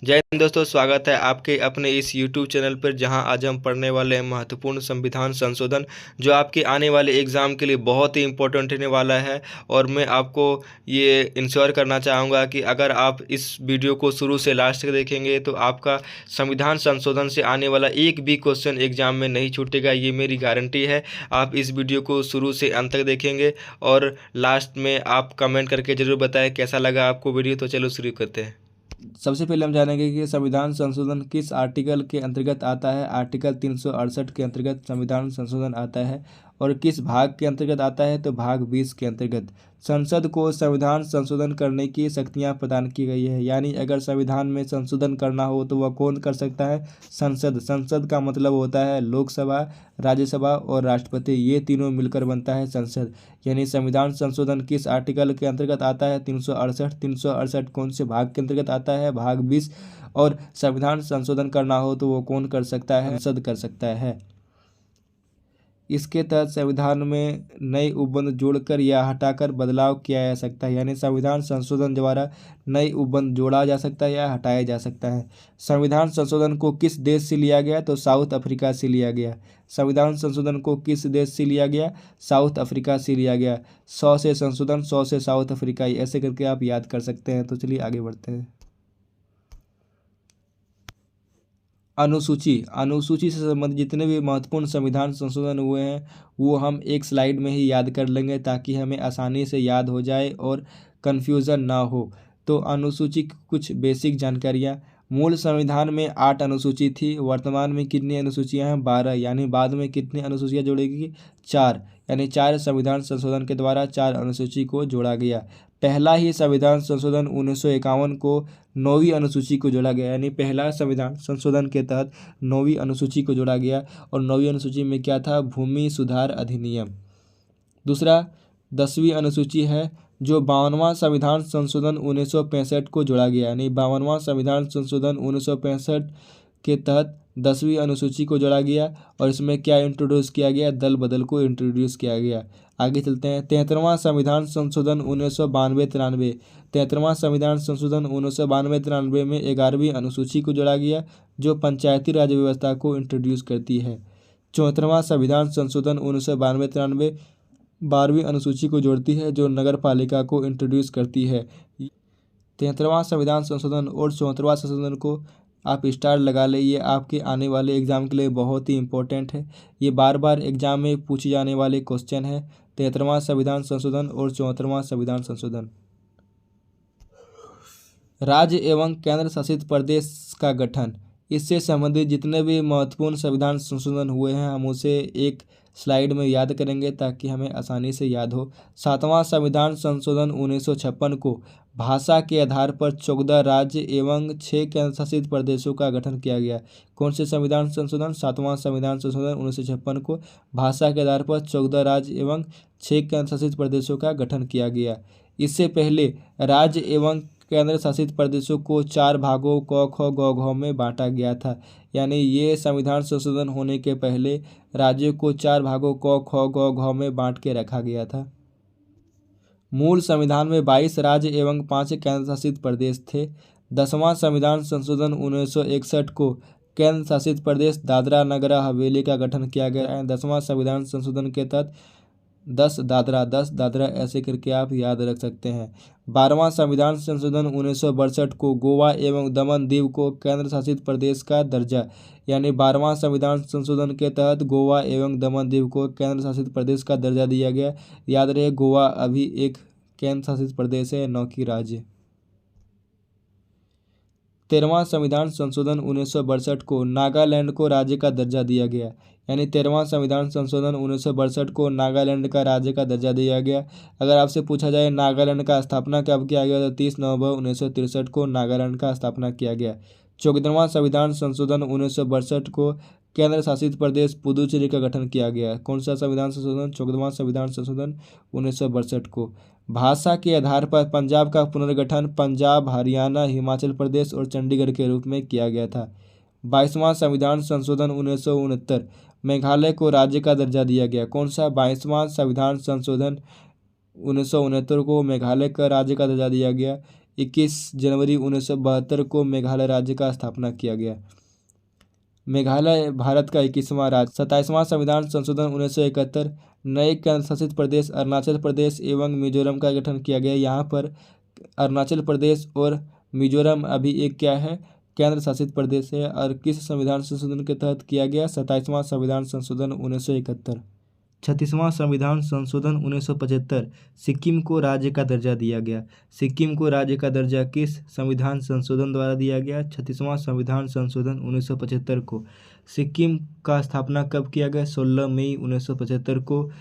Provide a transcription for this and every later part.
जय हिंद दोस्तों, स्वागत है आपके अपने इस YouTube चैनल पर, जहां आज हम पढ़ने वाले हैं महत्वपूर्ण संविधान संशोधन जो आपके आने वाले एग्ज़ाम के लिए बहुत ही इम्पोर्टेंट होने वाला है। और मैं आपको ये इंश्योर करना चाहूँगा कि अगर आप इस वीडियो को शुरू से लास्ट तक देखेंगे तो आपका संविधान संशोधन से आने वाला एक भी क्वेश्चन एग्ज़ाम में नहीं छूटेगा, ये मेरी गारंटी है। आप इस वीडियो को शुरू से अंत तक देखेंगे और लास्ट में आप कमेंट करके ज़रूर बताएं कैसा लगा आपको वीडियो। तो चलो शुरू करते हैं। सबसे पहले हम जानेंगे कि संविधान संशोधन किस आर्टिकल के अंतर्गत आता है। आर्टिकल 368 के अंतर्गत संविधान संशोधन आता है। और किस भाग के अंतर्गत आता है, तो भाग 20 के अंतर्गत। संसद को संविधान संशोधन करने की शक्तियां प्रदान की गई है, यानी अगर संविधान में संशोधन करना हो तो वह कौन कर सकता है? संसद। संसद का मतलब होता है लोकसभा, राज्यसभा और राष्ट्रपति, ये तीनों मिलकर बनता है संसद। यानी संविधान संशोधन किस आर्टिकल के अंतर्गत आता है? 368। 368 कौन से भाग के अंतर्गत आता है? भाग 20। और संविधान संशोधन करना हो तो वो कौन कर सकता है? संसद कर सकता है। इसके तहत संविधान में नए उपबंध जोड़कर या हटाकर बदलाव किया जा सकता है, यानी संविधान संशोधन द्वारा नए उपबंध जोड़ा जा सकता है या हटाया जा सकता है। संविधान संशोधन को किस देश से लिया गया? तो साउथ अफ्रीका से लिया गया। संविधान संशोधन को किस देश से लिया गया? साउथ अफ्रीका से लिया गया। 100 से संशोधन, 100 से साउथ अफ्रीका, ऐसे करके आप याद कर सकते हैं। तो चलिए आगे बढ़ते हैं। अनुसूची। अनुसूची से संबंधित जितने भी महत्वपूर्ण संविधान संशोधन हुए हैं वो हम एक स्लाइड में ही याद कर लेंगे, ताकि हमें आसानी से याद हो जाए और कन्फ्यूज़न ना हो। तो अनुसूची की कुछ बेसिक जानकारियाँ। मूल संविधान में 8 अनुसूची थी, वर्तमान में कितनी अनुसूचियाँ हैं? 12। यानी बाद में कितनी अनुसूचियाँ जोड़ेगी? 4। यानी 4 संविधान संशोधन के द्वारा 4 अनुसूची को जोड़ा गया। पहला ही संविधान संशोधन 1951 को 9वीं अनुसूची को जोड़ा गया, यानी पहला संविधान संशोधन के तहत 9वीं अनुसूची को जोड़ा गया। और 9वीं अनुसूची में क्या था? भूमि सुधार अधिनियम। दूसरा 10वीं अनुसूची है, जो 52वां संविधान संशोधन 1965 को जोड़ा गया, यानी 52वां संविधान संशोधन 1965 के तहत 10वीं अनुसूची को जोड़ा गया। और इसमें क्या इंट्रोड्यूस किया गया? दल बदल को इंट्रोड्यूस किया गया। आगे चलते हैं। 73वां संविधान संशोधन 1992-93। 73वां संविधान संशोधन 1992-93 में 11वीं अनुसूची को जोड़ा गया, जो पंचायती राज व्यवस्था को इंट्रोड्यूस करती है। 74वां संविधान संशोधन 1992-93 12वीं अनुसूची को जोड़ती है, जो नगर पालिका को इंट्रोड्यूस करती है। 73वां संविधान संशोधन और 74वां संशोधन को आप स्टार लगा ले, ये आपके आने वाले एग्जाम के लिए बहुत ही इंपॉर्टेंट है। ये बार बार एग्जाम में पूछे जाने वाले क्वेश्चन है। 73वां संविधान संशोधन और 74वां संविधान संशोधन। राज्य एवं केंद्र शासित प्रदेश का गठन। इससे संबंधित जितने भी महत्वपूर्ण संविधान संशोधन हुए हैं हम उसे एक स्लाइड में याद करेंगे, ताकि हमें आसानी से याद हो। 7वां संविधान संशोधन 1956 को भाषा के आधार पर 14 राज्य एवं 6 केंद्र शासित प्रदेशों का गठन किया गया। कौन से संविधान संशोधन? 7वां संविधान संशोधन 1956 को भाषा के आधार पर 14 राज्य एवं 6 केंद्र शासित प्रदेशों का गठन किया गया। इससे पहले राज्य एवं केंद्र शासित प्रदेशों को 4 भागों क, ख, ग, घ में बांटा गया था। यानी ये संविधान संशोधन होने के पहले राज्यों को 4 भागों क, ख, ग, घ में बांट के रखा गया था। मूल संविधान में 22 राज्य एवं 5 केंद्र शासित प्रदेश थे। 10वां संविधान संशोधन 1961 को केंद्र शासित प्रदेश दादरा नगर हवेली का गठन किया गया है। 10वां संविधान संशोधन के तहत 10 दादरा ऐसे करके आप याद रख सकते हैं। 12वां संविधान संशोधन 1962 को गोवा एवं दमन दीव को केंद्र शासित प्रदेश का दर्जा, यानी 12वां संविधान संशोधन के तहत गोवा एवं दमन दीव को केंद्र शासित प्रदेश का दर्जा दिया गया। याद रहे, गोवा अभी एक केंद्र शासित प्रदेश है, न कि राज्य। 13वां संविधान संशोधन 1962 को नागालैंड को राज्य का दर्जा दिया गया, यानी 13वां संविधान संशोधन 1962 को नागालैंड का राज्य का दर्जा दिया गया। अगर आपसे पूछा जाए नागालैंड का स्थापना कब किया गया, तो 30 नवंबर 1963 को नागालैंड का स्थापना किया गया। 14वां संविधान संशोधन 1962 को केंद्र शासित प्रदेश पुदुचेरी का गठन किया गया। कौन सा संविधान संशोधन? 14वां संविधान संशोधन 1962 को। भाषा के आधार पर पंजाब का पुनर्गठन पंजाब, हरियाणा, हिमाचल प्रदेश और चंडीगढ़ के रूप में किया गया था। 22वां संविधान संशोधन 1969 मेघालय को राज्य का दर्जा दिया गया। कौन सा? 22वां संविधान संशोधन 1969 को मेघालय का राज्य का दर्जा दिया गया। 21 जनवरी 1972 को मेघालय राज्य का स्थापना किया गया। मेघालय भारत का 21वां राज्य। 27वां संविधान संशोधन 1971। नए केंद्र शासित प्रदेश अरुणाचल प्रदेश एवं मिजोरम का गठन किया गया। यहाँ पर अरुणाचल प्रदेश और मिजोरम अभी एक क्या है, केंद्र शासित प्रदेश है। और किस संविधान संशोधन के तहत किया गया? 27वां संविधान संशोधन 1971। 36वां संविधान संशोधन 1975। सिक्किम को राज्य का दर्जा दिया गया। सिक्किम को राज्य का दर्जा किस संविधान संशोधन द्वारा दिया गया? 36वां संविधान संशोधन 1975 को। सिक्किम का स्थापना कब किया गया? 16 मई 1975 को।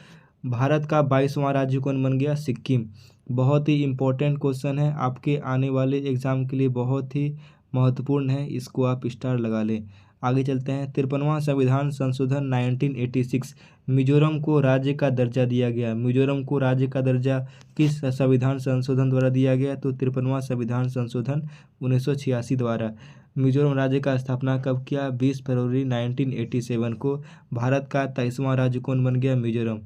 भारत का 22वां राज्य कौन बन गया? सिक्किम। बहुत ही इम्पोर्टेंट क्वेश्चन है, आपके आने वाले एग्जाम के लिए बहुत ही महत्वपूर्ण है, इसको आप स्टार लगा लें। आगे चलते हैं। 53वां संविधान संशोधन 1986। मिजोरम को राज्य का दर्जा दिया गया। मिजोरम को राज्य का दर्जा किस संविधान संशोधन द्वारा दिया गया? तो 53वां संविधान संशोधन 1986 द्वारा। मिजोरम राज्य का स्थापना कब किया? 20 फरवरी 1987 को। भारत का 23वां राज्य कौन बन गया? मिजोरम।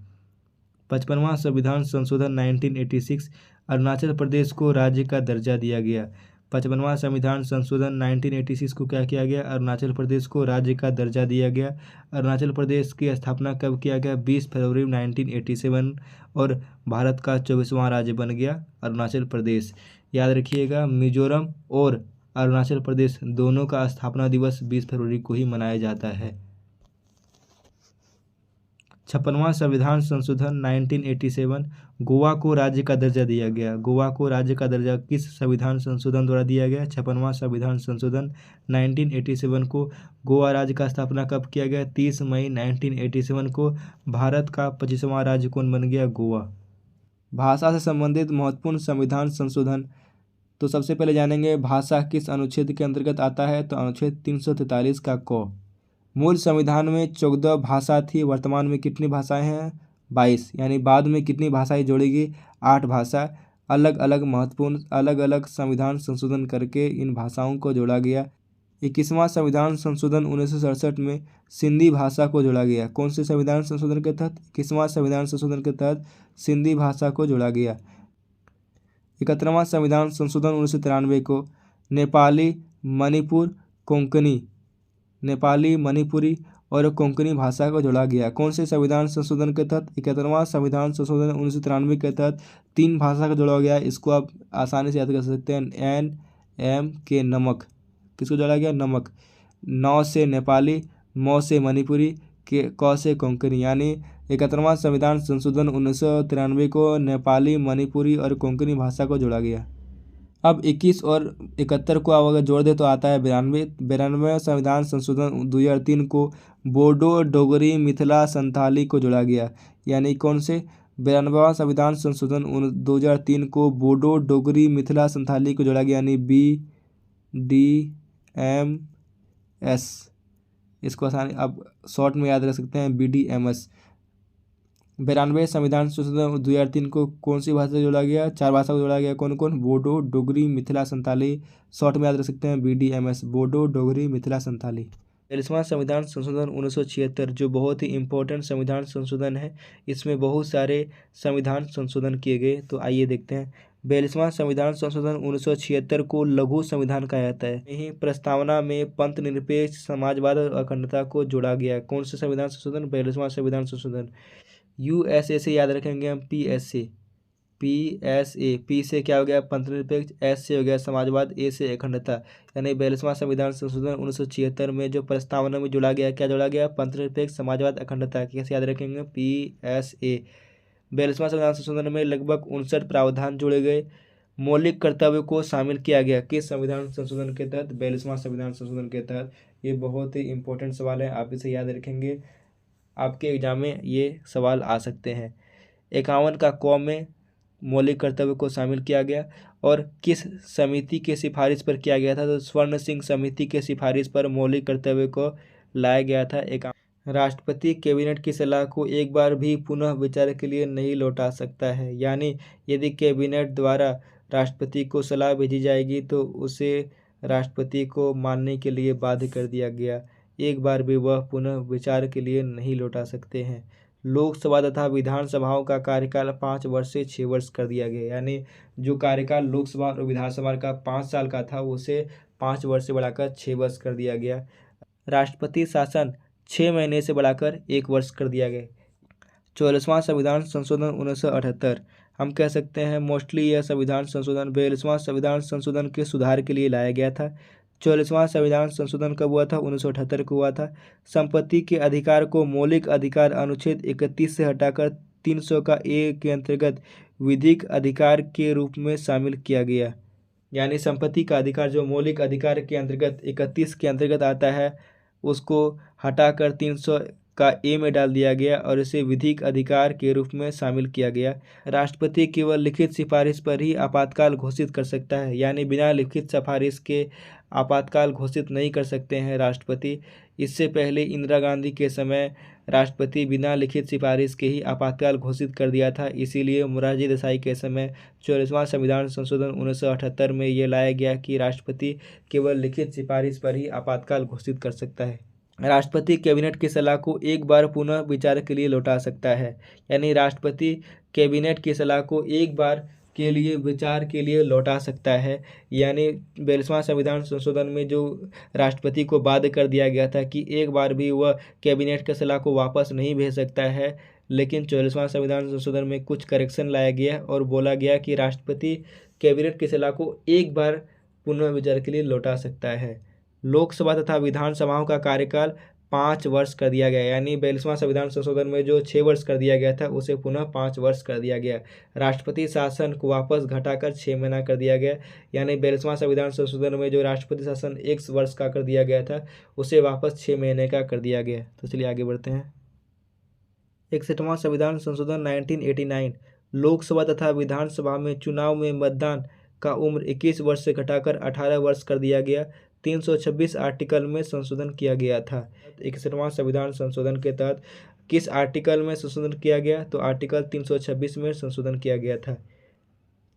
55वां संविधान संशोधन 1986। अरुणाचल प्रदेश को राज्य का दर्जा दिया गया। 55वां संविधान संशोधन 1986 को क्या किया गया? अरुणाचल प्रदेश को राज्य का दर्जा दिया गया। अरुणाचल प्रदेश की स्थापना कब किया गया? 20 फरवरी 1987 और भारत का 24वां राज्य बन गया अरुणाचल प्रदेश। याद रखिएगा, मिजोरम और अरुणाचल प्रदेश दोनों का स्थापना दिवस 20 फरवरी को ही मनाया जाता है। 56वां संविधान संशोधन 1987। गोवा को राज्य का दर्जा दिया गया। गोवा को राज्य का दर्जा किस संविधान संशोधन द्वारा दिया गया? 56वां संविधान संशोधन 1987 को। गोवा राज्य का स्थापना कब किया गया? 30 मई 1987 को। भारत का 25वां राज्य कौन बन गया? गोवा। भाषा से संबंधित महत्वपूर्ण संविधान संशोधन। तो सबसे पहले जानेंगे भाषा किस अनुच्छेद के अंतर्गत आता है? तो अनुच्छेद 343 का क। मूल संविधान में 14 भाषा थी, वर्तमान में कितनी भाषाएं हैं? 22। यानी बाद में कितनी भाषाएं जोड़ेगी? 8 भाषा। अलग अलग महत्वपूर्ण अलग अलग संविधान संशोधन करके इन भाषाओं को जोड़ा गया। 21वां संविधान संशोधन 1967 में सिंधी भाषा को जोड़ा गया। कौन से संविधान संशोधन के तहत? 21वां संविधान संशोधन के तहत सिंधी भाषा को जोड़ा गया। 71वां संविधान संशोधन 1993 को नेपाली, मणिपुरी और कोंकणी भाषा को जोड़ा गया। कौन से संविधान संशोधन के तहत? 71वां संविधान संशोधन 1993 के तहत 3 भाषा को जोड़ा गया। इसको आप आसानी से याद कर सकते हैं। NM नमक। किसको जोड़ा गया? नमक। 9 से नेपाली, म से मणिपुरी, क से कोंकणी। यानी 71वां संविधान संशोधन 1993 को नेपाली, मणिपुरी और कोंकणी भाषा को जोड़ा गया। अब 21 और 71 को आप अगर जोड़ दे तो आता है 92। 92वां संविधान संशोधन 2003 को बोडो, डोगरी, मिथिला, संथाली को जोड़ा गया। यानी कौन से? 92वां संविधान संशोधन 2003 को बोडो, डोगरी, मिथिला, संथाली को जोड़ा गया। यानी BDMS। इसको आसानी आप शॉर्ट में याद रख सकते हैं, BDMS। 92वें संविधान संशोधन 2003 को कौन सी भाषा से जोड़ा गया? 4 भाषा को जोड़ा गया। कौन कौन? बोडो, डोगरी, मिथिला, संथाली। शॉर्ट में याद रख सकते हैं, BDMS। बोडो, डोगरी, मिथिला, संथाली। 42वां संविधान संशोधन 1976 जो बहुत ही इम्पोर्टेंट संविधान संशोधन है। इसमें बहुत सारे संविधान संशोधन किए गए, तो आइए देखते हैं। 42वां संविधान संशोधन 1976 को लघु संविधान कहा जाता है। यही प्रस्तावना में पंथ निरपेक्ष, समाजवाद और अखंडता को जोड़ा गया। कौन से संविधान संशोधन? 42वां संविधान संशोधन। USA से याद रखेंगे हम, PSA। P से क्या हो गया? पंथ निरपेक्ष। S से हो गया समाजवाद। A से अखंडता। यानी 42वां संविधान संशोधन 1976 में जो प्रस्तावना में जोड़ा गया, क्या जोड़ा गया? पंथ निरपेक्ष, समाजवाद, अखंडता। कैसे याद रखेंगे? PSA। 42वां संविधान संशोधन में लगभग 59 प्रावधान जोड़े गए। मौलिक कर्तव्य को शामिल किया गया। किस संविधान संशोधन के तहत? 42वां संविधान संशोधन के तहत। ये बहुत ही इंपॉर्टेंट सवाल है, आप इसे याद रखेंगे, आपके एग्जाम में ये सवाल आ सकते हैं। 51 का क में मौलिक कर्तव्य को शामिल किया गया और किस समिति के सिफारिश पर किया गया था? तो स्वर्ण सिंह समिति के सिफारिश पर मौलिक कर्तव्य को लाया गया था। एक राष्ट्रपति कैबिनेट की सलाह को एक बार भी पुनः विचार के लिए नहीं लौटा सकता है। यानी यदि कैबिनेट द्वारा राष्ट्रपति को सलाह भेजी जाएगी तो उसे राष्ट्रपति को मानने के लिए बाध्य कर दिया गया। एक बार भी वह पुनः विचार के लिए नहीं लौटा सकते हैं। लोकसभा तथा विधानसभाओं का कार्यकाल 5 वर्ष से 6 वर्ष कर दिया गया। यानी जो कार्यकाल लोकसभा और विधानसभा का 5 साल का था उसे 5 वर्ष से बढ़ाकर 6 वर्ष कर दिया गया। राष्ट्रपति शासन 6 महीने से बढ़ाकर 1 वर्ष कर दिया गया। 44वां संविधान संशोधन 1978, हम कह सकते हैं मोस्टली यह संविधान संशोधन 42वां संविधान संशोधन के सुधार के लिए लाया गया था। 44वां संविधान संशोधन कब हुआ था? 1978 को हुआ था। संपत्ति के अधिकार को मौलिक अधिकार अनुच्छेद 31 से हटाकर 300 का ए के अंतर्गत विधिक अधिकार के रूप में शामिल किया गया। यानी संपत्ति का अधिकार जो मौलिक अधिकार के अंतर्गत 31 के अंतर्गत आता है उसको हटाकर 300 का ए में डाल दिया गया और इसे विधिक अधिकार के रूप में शामिल किया गया। राष्ट्रपति केवल लिखित सिफारिश पर ही आपातकाल घोषित कर सकता है, यानी बिना लिखित सिफारिश के आपातकाल घोषित नहीं कर सकते हैं राष्ट्रपति। इससे पहले इंदिरा गांधी के समय राष्ट्रपति बिना लिखित सिफारिश के ही आपातकाल घोषित कर दिया था। इसीलिए मोरारजी देसाई के समय 44वां संविधान संशोधन 1978 में ये लाया गया कि राष्ट्रपति केवल लिखित सिफारिश पर ही आपातकाल घोषित कर सकता है। राष्ट्रपति कैबिनेट की सलाह को एक बार पुनः विचार के लिए लौटा सकता है, यानी राष्ट्रपति कैबिनेट की सलाह को एक बार के लिए विचार के लिए लौटा सकता है। यानी 42वां संविधान संशोधन में जो राष्ट्रपति को बाध्य कर दिया गया था कि एक बार भी वह कैबिनेट की सलाह को वापस नहीं भेज सकता है, लेकिन 44वां संविधान संशोधन में कुछ करेक्शन लाया गया और बोला गया कि राष्ट्रपति कैबिनेट की सलाह को एक बार पुनः विचार के लिए लौटा सकता है। लोकसभा तथा विधानसभाओं का कार्यकाल 5 वर्ष कर दिया गया। यानी 42वां संविधान संशोधन में जो 6 वर्ष कर दिया गया था उसे पुनः 5 वर्ष कर दिया गया। राष्ट्रपति शासन को वापस घटाकर 6 महीना कर दिया गया। यानी 42वां संविधान संशोधन में जो राष्ट्रपति शासन 1 वर्ष का कर दिया गया था उसे वापस 6 महीने का कर दिया गया। तो चलिए आगे बढ़ते हैं। 61वां संविधान संशोधन 1989, लोकसभा तथा विधानसभा में चुनाव में मतदान का उम्र 21 वर्ष से घटाकर 18 वर्ष कर दिया गया। 326 आर्टिकल में संशोधन किया गया था। 61वां संविधान संशोधन के तहत किस आर्टिकल में संशोधन किया गया? तो आर्टिकल 326 में संशोधन किया गया था।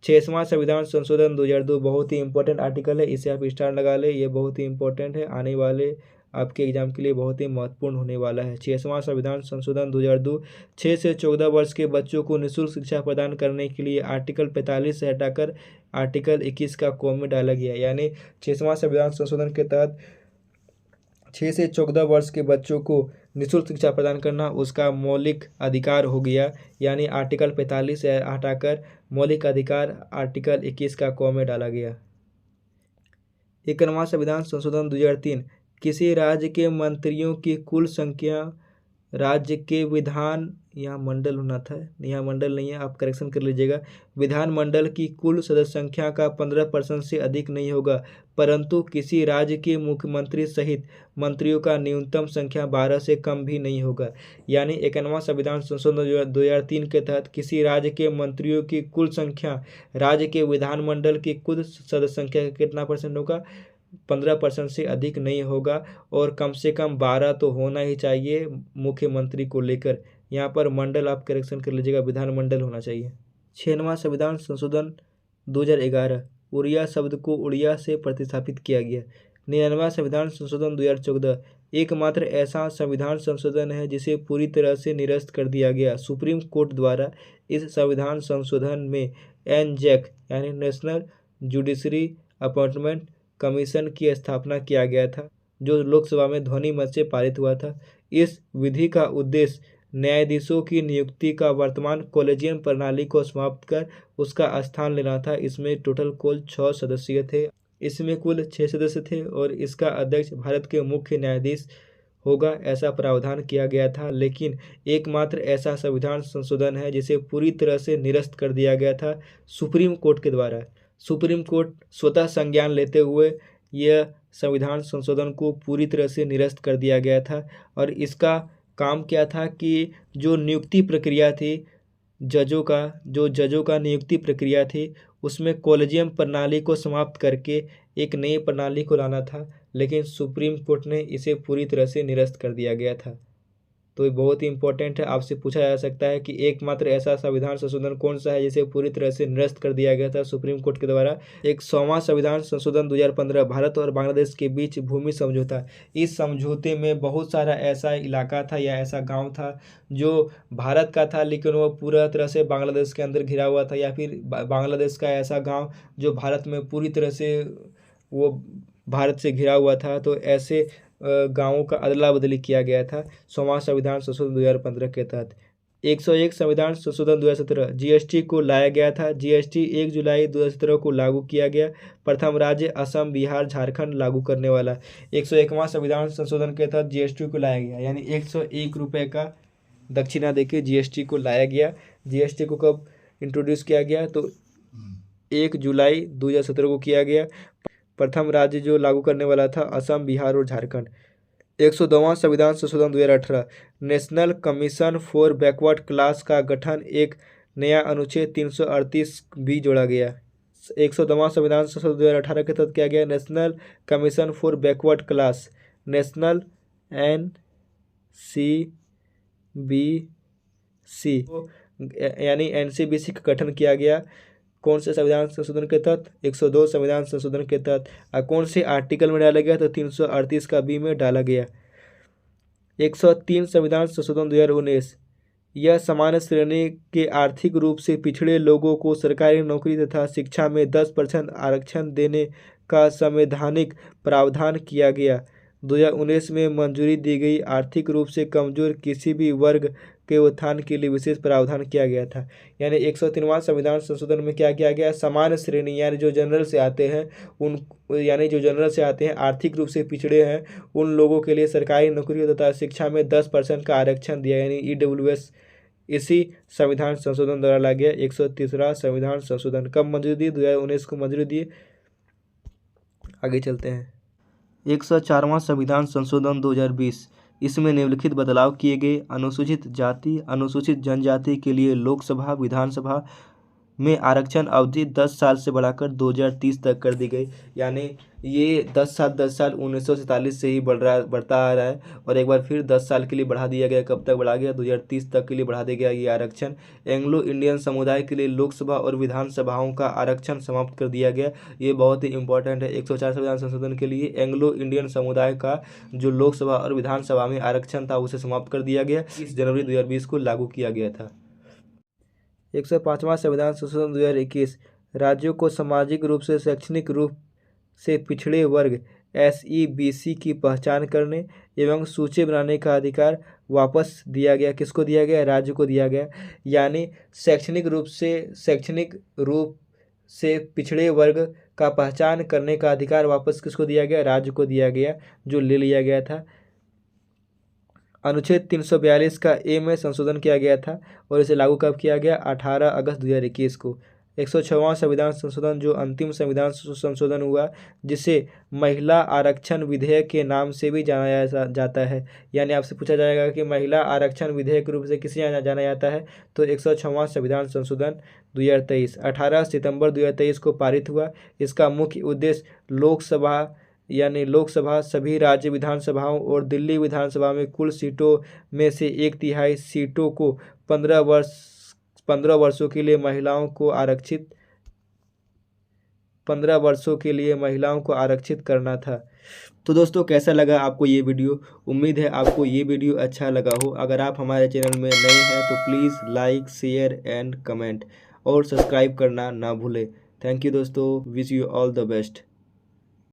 66वां संविधान संशोधन 2002 बहुत ही इंपॉर्टेंट आर्टिकल है, इसे आप स्टार लगा ले, ये बहुत ही इंपॉर्टेंट है, आने वाले आपके एग्जाम के लिए बहुत ही महत्वपूर्ण होने वाला है। 66वां संविधान संशोधन 2002 6 से 14 वर्ष के बच्चों को निःशुल्क शिक्षा प्रदान करने के लिए आर्टिकल 45 से हटाकर आर्टिकल 21 का कॉम में डाला गया। यानी 66वां संविधान संशोधन के तहत 6 से 14 वर्ष के बच्चों को निःशुल्क शिक्षा प्रदान करना उसका मौलिक अधिकार हो गया। यानी आर्टिकल 45 से हटाकर मौलिक अधिकार आर्टिकल 21 का कॉम में डाला गया। 51वां संविधान संशोधन 2003, किसी राज्य के मंत्रियों की कुल संख्या राज्य के विधान, यहाँ मंडल होना था, यहाँ मंडल नहीं है, आप करेक्शन कर लीजिएगा, विधानमंडल की कुल सदस्य संख्या का 15% से अधिक नहीं होगा, परंतु किसी राज्य के मुख्यमंत्री सहित मंत्रियों का न्यूनतम संख्या 12 से कम भी नहीं होगा। यानी 51वां संविधान संशोधन 2003 के तहत किसी राज्य के मंत्रियों की कुल संख्या राज्य के विधानमंडल की कुल सदस्य संख्या का कितना परसेंट होगा? 15% से अधिक नहीं होगा और कम से कम 12 तो होना ही चाहिए मुख्यमंत्री को लेकर। यहाँ पर मंडल आप करेक्शन कर लीजिएगा, विधानमंडल होना चाहिए। 96वां संविधान संशोधन 2011, उड़िया शब्द को उड़िया से प्रतिस्थापित किया गया। 99वां संविधान संशोधन 2014, एकमात्र ऐसा संविधान संशोधन है जिसे पूरी तरह से निरस्त कर दिया गया। सुप्रीम कोर्ट द्वारा इस संविधान संशोधन में एनजैक यानी नेशनल जुडिशरी अपॉइंटमेंट कमीशन की स्थापना किया गया था, जो लोकसभा में ध्वनि मत से पारित हुआ था। इस विधि का उद्देश्य न्यायाधीशों की नियुक्ति का वर्तमान कॉलेजियम प्रणाली को समाप्त कर उसका स्थान लेना था। इसमें टोटल कुल 6 सदस्य थे, इसमें कुल 6 सदस्य थे और इसका अध्यक्ष भारत के मुख्य न्यायाधीश होगा, ऐसा प्रावधान किया गया था। लेकिन एकमात्र ऐसा संविधान संशोधन है जिसे पूरी तरह से निरस्त कर दिया गया था सुप्रीम कोर्ट के द्वारा। सुप्रीम कोर्ट स्वतः संज्ञान लेते हुए यह संविधान संशोधन को पूरी तरह से निरस्त कर दिया गया था। और इसका काम क्या था कि जो नियुक्ति प्रक्रिया थी जजों का नियुक्ति प्रक्रिया थी उसमें कॉलेजियम प्रणाली को समाप्त करके एक नई प्रणाली को लाना था, लेकिन सुप्रीम कोर्ट ने इसे पूरी तरह से निरस्त कर दिया गया था। तो ये बहुत ही इंपॉर्टेंट है। आपसे पूछा जा सकता है कि एकमात्र ऐसा संविधान संशोधन कौन सा है जिसे पूरी तरह से निरस्त कर दिया गया था सुप्रीम कोर्ट के द्वारा। 100वां संविधान संशोधन 2015, भारत और बांग्लादेश के बीच भूमि समझौता। इस समझौते में बहुत सारा ऐसा इलाका था या ऐसा गाँव था जो भारत का था, लेकिन वो पूरा तरह से बांग्लादेश के अंदर घिरा हुआ था, या फिर बांग्लादेश का ऐसा गाँव जो भारत में पूरी तरह से वो भारत से घिरा हुआ था। तो ऐसे गाँवों का अदला बदली किया गया था 100वां संविधान संशोधन 2015 के तहत। 101 संविधान संशोधन 2017, जीएसटी को लाया गया था। जीएसटी 1 जुलाई 2017 को लागू किया गया। प्रथम राज्य असम, बिहार, झारखंड लागू करने वाला। 101वां संविधान संशोधन के तहत जीएसटी को लाया गया, यानी 101 रुपये का दक्षिणा देके जीएसटी को लाया गया। जीएसटी को कब इंट्रोड्यूस किया गया? तो 1 जुलाई 2017 को किया गया। प्रथम राज्य जो लागू करने वाला था असम, बिहार और झारखंड। 102वां संविधान संशोधन 2018, national commission for backward class का गठन, एक नया अनुच्छेद 338 भी जोड़ा गया। 102वां संविधान संशोधन 2018 के तहत किया गया national commission for backward class, national NCBC यानी NCBC का गठन किया गया। कौन से संविधान संशोधन के तहत? 102 संविधान संशोधन के तहत। कौन से आर्टिकल में डाला गया? तो 338 का बी में डाला गया। 103 संविधान संशोधन 2019, यह सामान्य श्रेणी के आर्थिक रूप से पिछड़े लोगों को सरकारी नौकरी तथा शिक्षा में 10% आरक्षण देने का संवैधानिक प्रावधान किया गया। 2019 में मंजूरी दी गई। आर्थिक रूप से कमजोर किसी भी वर्ग के उत्थान के लिए विशेष प्रावधान किया गया था। यानी 103वां संविधान संशोधन में क्या किया गया? सामान्य श्रेणी यानी जो जनरल से आते हैं आर्थिक रूप से पिछड़े हैं, उन लोगों के लिए सरकारी नौकरी तथा शिक्षा में 10% का आरक्षण दिया, यानी EWS। इसी संविधान संशोधन द्वारा लाया गया 103वां संविधान संशोधन। कब मंजूरी दी? 2019 को मंजूरी दी। आगे चलते हैं। 104वां संविधान संशोधन 2020, इसमें निम्नलिखित बदलाव किए गए। अनुसूचित जाति, अनुसूचित जनजाति के लिए लोकसभा, विधानसभा में आरक्षण अवधि 10 साल से बढ़ाकर 2030 तक कर दी गई। यानी ये 10 साल 1947 से ही बढ़ता आ रहा है, और एक बार फिर 10 साल के लिए बढ़ा दिया गया। कब तक बढ़ा गया? 2030 तक के लिए बढ़ा दिया गया ये आरक्षण। एंग्लो इंडियन समुदाय के लिए लोकसभा और विधानसभाओं का आरक्षण समाप्त कर दिया गया। ये बहुत ही इंपॉर्टेंट है। 104 संविधान संशोधन के लिए एंग्लो इंडियन समुदाय का जो लोकसभा और विधानसभा में आरक्षण था उसे समाप्त कर दिया गया। 30 जनवरी 2020 को लागू किया गया था। 105वां संविधान संशोधन 2021, राज्यों को सामाजिक रूप से, शैक्षणिक रूप से पिछड़े वर्ग SEBC की पहचान करने एवं सूची बनाने का अधिकार वापस दिया गया। किसको दिया गया? राज्य को दिया गया। यानी शैक्षणिक रूप से पिछड़े वर्ग का पहचान करने का अधिकार वापस किसको दिया गया? राज्य को दिया गया, जो ले लिया गया था। अनुच्छेद 342 का ए में संशोधन किया गया था और इसे लागू कब किया गया? 18 अगस्त 2021 को। 106वां संविधान संशोधन, जो अंतिम संविधान संशोधन हुआ, जिसे महिला आरक्षण विधेयक के नाम से भी जाना जाता है। यानी आपसे पूछा जाएगा कि महिला आरक्षण विधेयक के रूप से किसे जाना जाता है? तो 106वां संविधान संशोधन 2023 18 सितंबर 2023 को पारित हुआ। इसका मुख्य उद्देश्य लोकसभा, सभी राज्य विधानसभाओं और दिल्ली विधानसभा में कुल सीटों में से 1/3 सीटों को 15 वर्षों के लिए महिलाओं को आरक्षित करना था। तो दोस्तों, कैसा लगा आपको ये वीडियो? उम्मीद है आपको ये वीडियो अच्छा लगा हो। अगर आप हमारे चैनल में नए हैं तो please like, share and comment और सब्सक्राइब करना ना भूलें। थैंक यू दोस्तों। Wish you all the best.